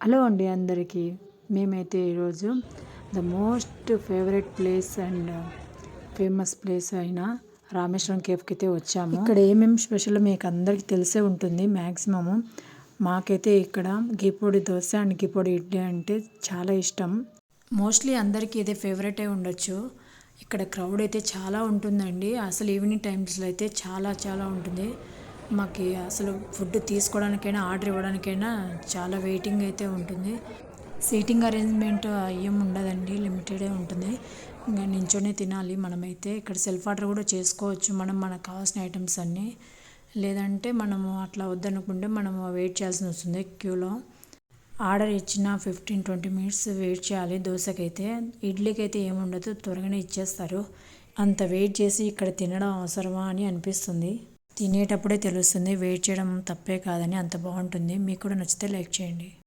Hello అండి అందరికీ. మేమైతే ఈరోజు the most favourite place and famous place అయిన రామేశ్వరం కేఫ్కి అయితే వచ్చాము. ఇక్కడ ఏమేమి స్పెషల్ మీకు అందరికీ తెలిసే ఉంటుంది మ్యాక్సిమము. మాకైతే ఇక్కడ గీపొడి దోశ అండ్ గీపొడి ఇడ్లీ అంటే చాలా ఇష్టం. మోస్ట్లీ అందరికీ ఇదే ఫేవరెట్ అయి ఉండొచ్చు. ఇక్కడ క్రౌడ్ అయితే చాలా ఉంటుందండి. అసలు ఈవినింగ్ టైమ్స్లో అయితే చాలా ఉంటుంది. మాకు అసలు ఫుడ్ తీసుకోవడానికైనా ఆర్డర్ ఇవ్వడానికైనా చాలా వెయిటింగ్ అయితే ఉంటుంది. సీటింగ్ అరేంజ్మెంట్ ఏం ఉండదండి, లిమిటెడే ఉంటుంది. ఇంకా నించొనే తినాలి మనమైతే. ఇక్కడ సెల్ఫ్ ఆర్డర్ కూడా చేసుకోవచ్చు మనకు కావాల్సిన ఐటమ్స్ అన్నీ. లేదంటే మనము అట్లా వద్దనుకుంటే మనము వెయిట్ చేయాల్సి వస్తుంది క్యూలో. ఆర్డర్ ఇచ్చిన 15-20 మినిట్స్ వెయిట్ చేయాలి. దోశకైతే, ఇడ్లీకి అయితే ఏముండదు, త్వరగానే ఇచ్చేస్తారు. అంత వెయిట్ చేసి ఇక్కడ తినడం అవసరమా అని అనిపిస్తుంది. తినేటప్పుడే తెలుస్తుంది వెయిట్ చేయడం తప్పే కాదని. అంత బాగుంటుంది. మీకు కూడా నచ్చితే లైక్ చేయండి.